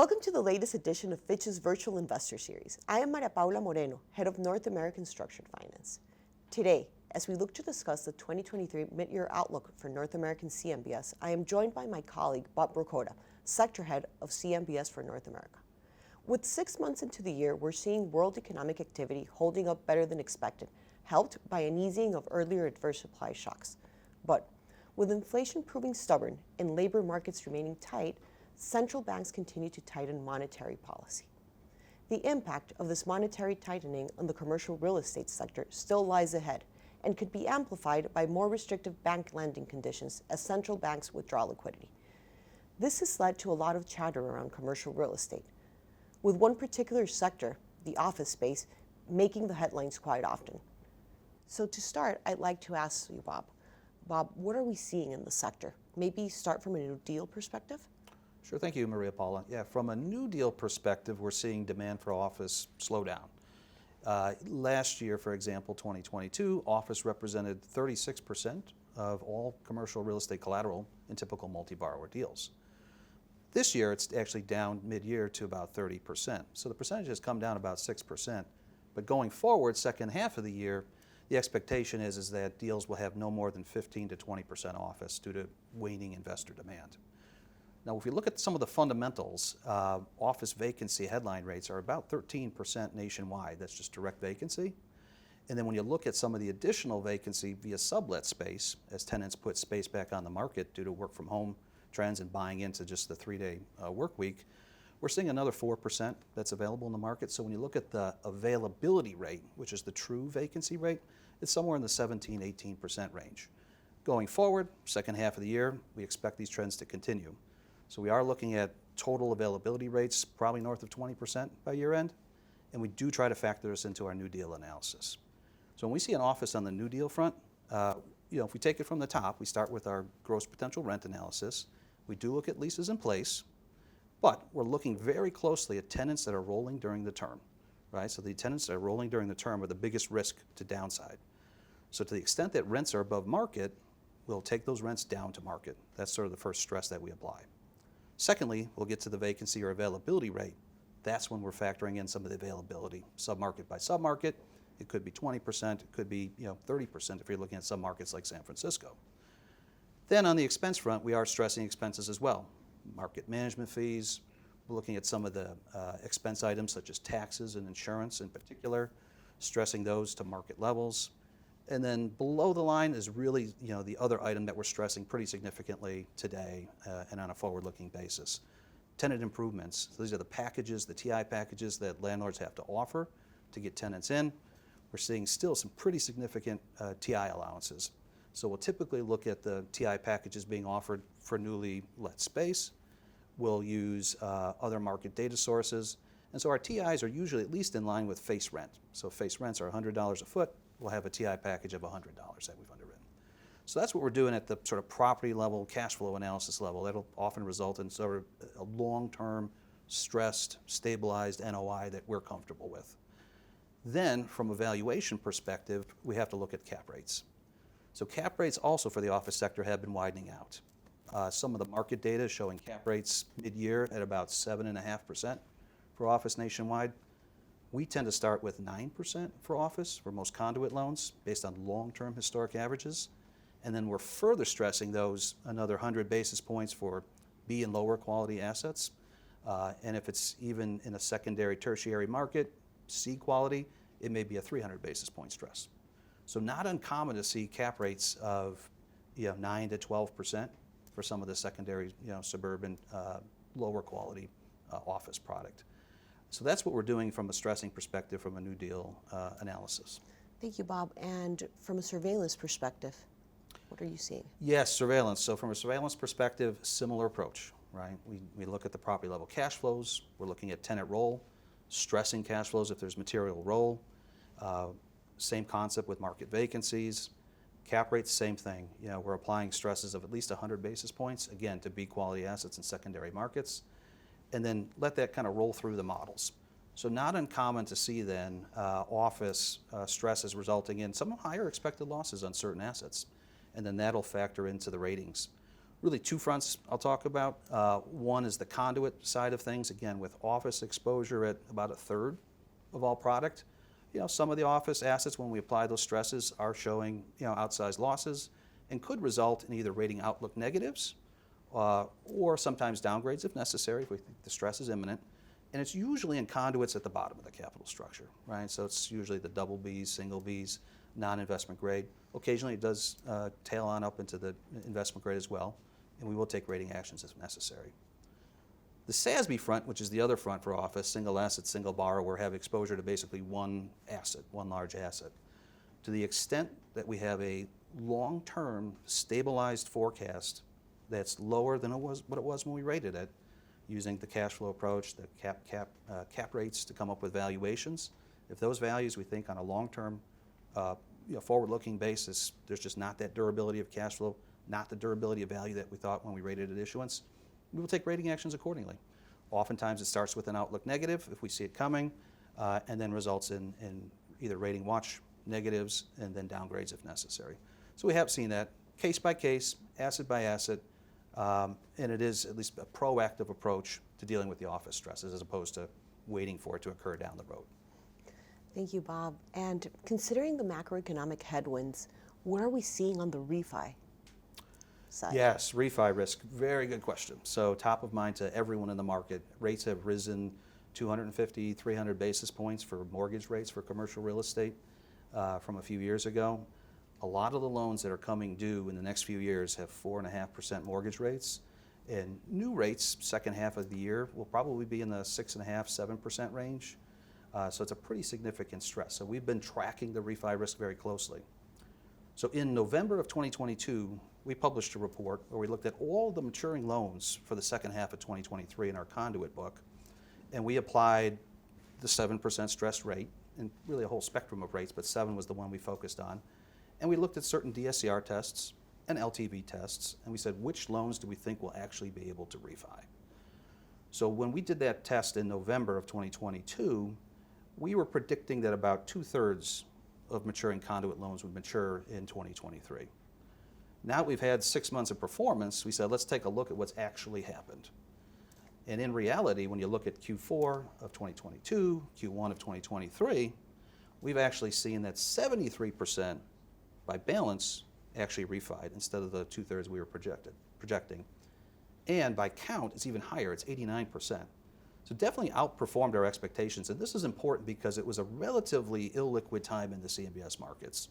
Welcome to the latest edition of Fitch's Virtual Investor Series. I am Maria Paula Moreno, Head of North American Structured Finance. Today, as we look to discuss the 2023 mid-year outlook for North American CMBS, I am joined by my colleague, Bob Vrchota, Sector Head of CMBS for North America. With 6 months into the year, we're seeing world economic activity holding up better than expected, helped by an easing of earlier adverse supply shocks. But with inflation proving stubborn and labor markets remaining tight, central banks continue to tighten monetary policy. The impact of this monetary tightening on the commercial real estate sector still lies ahead and could be amplified by more restrictive bank lending conditions as central banks withdraw liquidity. This has led to a lot of chatter around commercial real estate, with one particular sector, the office space, making the headlines quite often. So to start, I'd like to ask you, Bob. Bob, what are we seeing in the sector? Maybe start from a new deal perspective? Sure, thank you, Maria Paula. Yeah, from a new deal perspective, we're seeing demand for office slow down. Last year, for example, 2022, office represented 36% of all commercial real estate collateral in typical multi-borrower deals. This year, it's actually down mid-year to about 30%. So the percentage has come down about 6%. But going forward, second half of the year, the expectation is that deals will have no more than 15 to 20% office due to waning investor demand. Now, if we look at some of the fundamentals, office vacancy headline rates are about 13% nationwide. That's just direct vacancy. And then when you look at some of the additional vacancy via sublet space, as tenants put space back on the market due to work from home trends and buying into just the 3-day work week, we're seeing another 4% that's available in the market. So when you look at the availability rate, which is the true vacancy rate, it's somewhere in the 17, 18% range. Going forward, second half of the year, we expect these trends to continue. So we are looking at total availability rates probably north of 20% by year end, and we do try to factor this into our new deal analysis. So when we see an office on the new deal front, if we take it from the top, we start with our gross potential rent analysis. We do look at leases in place, but we're looking very closely at tenants that are rolling during the term, right? So the tenants that are rolling during the term are the biggest risk to downside. So to the extent that rents are above market, we'll take those rents down to market. That's sort of the first stress that we apply. Secondly, we'll get to the vacancy or availability rate. That's when we're factoring in some of the availability, submarket by submarket. It could be 20%, it could be 30% if you're looking at submarkets like San Francisco. Then on the expense front, we are stressing expenses as well. Market management fees, we're looking at some of the expense items such as taxes and insurance in particular, stressing those to market levels. And then below the line is really the other item that we're stressing pretty significantly today and on a forward-looking basis. Tenant improvements. So these are the packages, the TI packages that landlords have to offer to get tenants in. We're seeing still some pretty significant TI allowances. So we'll typically look at the TI packages being offered for newly let space. We'll use other market data sources. And so our TIs are usually at least in line with face rent. So face rents are $100 a foot. We'll have a TI package of $100 that we've underwritten. So that's what we're doing at the sort of property level, cash flow analysis level. That'll often result in sort of a long-term, stressed, stabilized NOI that we're comfortable with. Then, from a valuation perspective, we have to look at cap rates. So cap rates also for the office sector have been widening out. Some of the market data is showing cap rates mid-year at about 7.5% for office nationwide. We tend to start with 9% for office for most conduit loans based on long-term historic averages. And then we're further stressing those another 100 basis points for B and lower quality assets. And if it's even in a secondary, tertiary market, C quality, it may be a 300 basis point stress. So not uncommon to see cap rates of 9 to 12% for some of the secondary, suburban, lower quality office product. So that's what we're doing from a stressing perspective from a new deal analysis. Thank you, Bob. And from a surveillance perspective, what are you seeing? Yes, surveillance. So from a surveillance perspective, similar approach, right? We look at the property level cash flows. We're looking at tenant roll, stressing cash flows if there's material roll. Same concept with market vacancies. Cap rates, same thing. We're applying stresses of at least 100 basis points, again, to B quality assets in secondary markets. And then let that kind of roll through the models. So not uncommon to see then office stresses resulting in some higher expected losses on certain assets. And then that'll factor into the ratings. Really two fronts I'll talk about. One is the conduit side of things, again, with office exposure at about a third of all product. Some of the office assets, when we apply those stresses, are showing, outsized losses and could result in either rating outlook negatives or sometimes downgrades if necessary, if we think the stress is imminent. And it's usually in conduits at the bottom of the capital structure, right? So it's usually the double Bs, single Bs, non-investment grade. Occasionally it does tail on up into the investment grade as well, and we will take rating actions if necessary. The SASB front, which is the other front for office, single asset, single borrower, have exposure to basically one asset, one large asset. To the extent that we have a long-term stabilized forecast that's lower than what it was when we rated it, using the cash flow approach, the cap rates to come up with valuations. If those values we think on a long-term, forward-looking basis, there's just not that durability of cash flow, not the durability of value that we thought when we rated at issuance, we will take rating actions accordingly. Oftentimes it starts with an outlook negative if we see it coming, and then results in either rating watch negatives and then downgrades if necessary. So we have seen that case by case, asset by asset, and it is at least a proactive approach to dealing with the office stresses as opposed to waiting for it to occur down the road. Thank you, Bob. And considering the macroeconomic headwinds, what are we seeing on the refi side? Yes, refi risk, very good question. So top of mind to everyone in the market, rates have risen 250, 300 basis points for mortgage rates for commercial real estate from a few years ago. A lot of the loans that are coming due in the next few years have 4.5% mortgage rates, and new rates second half of the year will probably be in the 6.5%, 7% range. So it's a pretty significant stress. So we've been tracking the refi risk very closely. So in November of 2022, we published a report where we looked at all the maturing loans for the second half of 2023 in our conduit book, and we applied the 7% stress rate, and really a whole spectrum of rates, but 7 was the one we focused on. And we looked at certain DSCR tests and LTV tests, and we said, which loans do we think will actually be able to refi? So when we did that test in November of 2022, we were predicting that about 2/3 of maturing conduit loans would mature in 2023. Now we've had 6 months of performance, we said, let's take a look at what's actually happened. And in reality, when you look at Q4 of 2022, Q1 of 2023, we've actually seen that 73% by balance actually refied instead of the 2/3 we were projecting. And by count, it's even higher, it's 89%. So definitely outperformed our expectations. And this is important because it was a relatively illiquid time in the CMBS markets.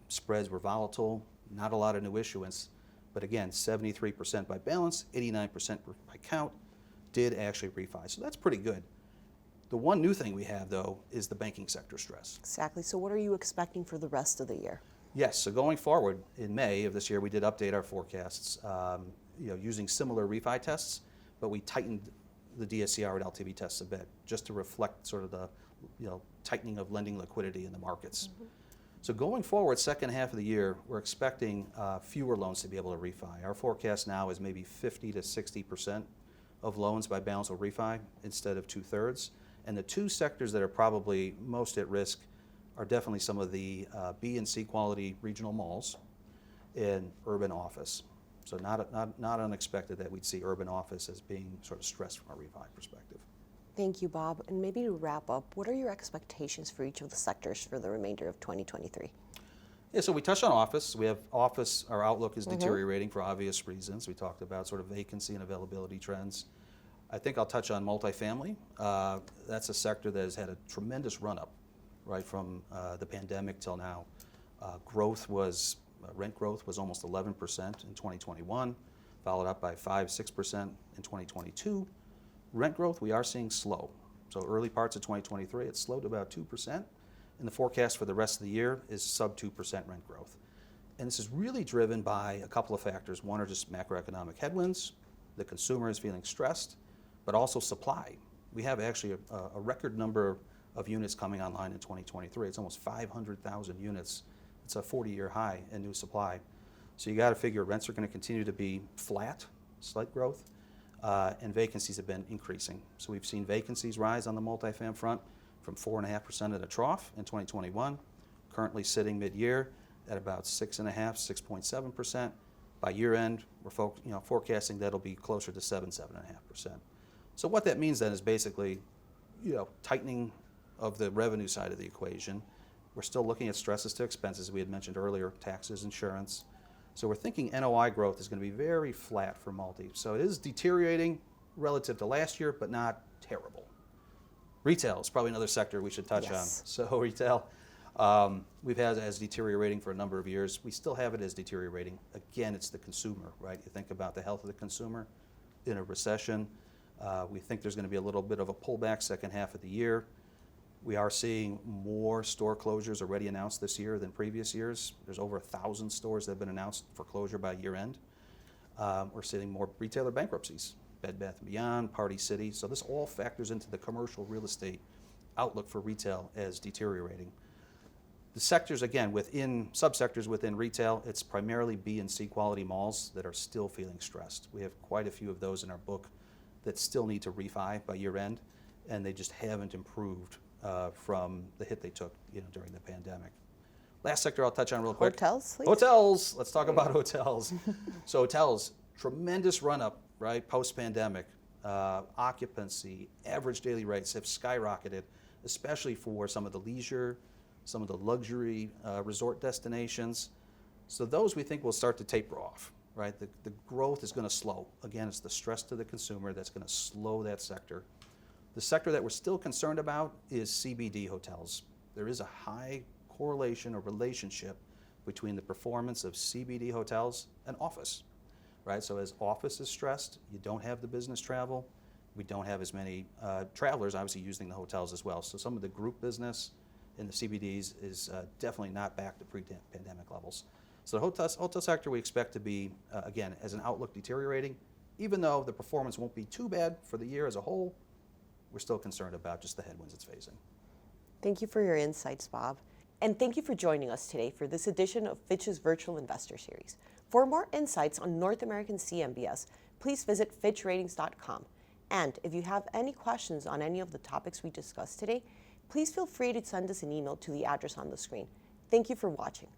Spreads were volatile, not a lot of new issuance, but again, 73% by balance, 89% by count did actually refi. So that's pretty good. The one new thing we have, though, is the banking sector stress. Exactly. So what are you expecting for the rest of the year? Yes, so going forward, in May of this year, we did update our forecasts using similar refi tests, but we tightened the DSCR and LTV tests a bit just to reflect sort of the tightening of lending liquidity in the markets. Mm-hmm. So going forward, second half of the year, we're expecting fewer loans to be able to refi. Our forecast now is maybe 50 to 60% of loans by balance will refi instead of 2/3. And the two sectors that are probably most at risk are definitely some of the B and C quality regional malls and urban office. So not unexpected that we'd see urban office as being sort of stressed from a refi perspective. Thank you, Bob. And maybe to wrap up, what are your expectations for each of the sectors for the remainder of 2023? Yeah, so we touched on office. We have office, our outlook is deteriorating for obvious reasons. We talked about sort of vacancy and availability trends. I think I'll touch on multifamily. That's a sector that has had a tremendous run-up, right, from the pandemic till now. Rent growth was almost 11% in 2021, followed up by 5-6% in 2022. Rent growth we are seeing slow. So early parts of 2023, it slowed to about 2%, and the forecast for the rest of the year is sub 2% rent growth. And this is really driven by a couple of factors. One are just macroeconomic headwinds. The consumer is feeling stressed, but also supply. We have actually a record number of units coming online in 2023. It's almost 500,000 units. It's a 40-year high in new supply. So you got to figure rents are going to continue to be flat, slight growth, and vacancies have been increasing. So we've seen vacancies rise on the multifam front from 4.5% at a trough in 2021, currently sitting mid-year at about 6.5%, 6.7%. By year end, we're forecasting that'll be closer to 7.5%. So what that means then is basically, tightening of the revenue side of the equation. We're still looking at stresses to expenses we had mentioned earlier, taxes, insurance. So we're thinking NOI growth is going to be very flat for multi. So it is deteriorating relative to last year, but not terrible. Retail is probably another sector we should touch on. So retail, we've had it as deteriorating for a number of years. We still have it as deteriorating. Again, it's the consumer, right? You think about the health of the consumer in a recession. We think there's going to be a little bit of a pullback second half of the year. We are seeing more store closures already announced this year than previous years. There's over 1,000 stores that have been announced for closure by year end. We're seeing more retailer bankruptcies, Bed Bath & Beyond, Party City. So this all factors into the commercial real estate outlook for retail as deteriorating. The sectors, again, subsectors within retail, it's primarily B and C quality malls that are still feeling stressed. We have quite a few of those in our book that still need to refi by year end, and they just haven't improved from the hit they took during the pandemic. Last sector I'll touch on real quick. Hotels, please. Hotels. Let's talk about hotels. So hotels, tremendous run up, right, post-pandemic. Occupancy, average daily rates have skyrocketed, especially for some of the leisure, some of the luxury resort destinations. So those we think will start to taper off, right? The growth is going to slow. Again, it's the stress to the consumer that's going to slow that sector. The sector that we're still concerned about is CBD hotels. There is a high correlation or relationship between the performance of CBD hotels and office, right? So as office is stressed, you don't have the business travel. We don't have as many travelers obviously using the hotels as well. So some of the group business in the CBDs is definitely not back to pre-pandemic levels. So the hotel sector we expect to be, again, as an outlook deteriorating, even though the performance won't be too bad for the year as a whole. We're still concerned about just the headwinds it's facing. Thank you for your insights, Bob. And thank you for joining us today for this edition of Fitch's Virtual Investor Series. For more insights on North American CMBS, please visit fitchratings.com. And if you have any questions on any of the topics we discussed today, please feel free to send us an email to the address on the screen. Thank you for watching.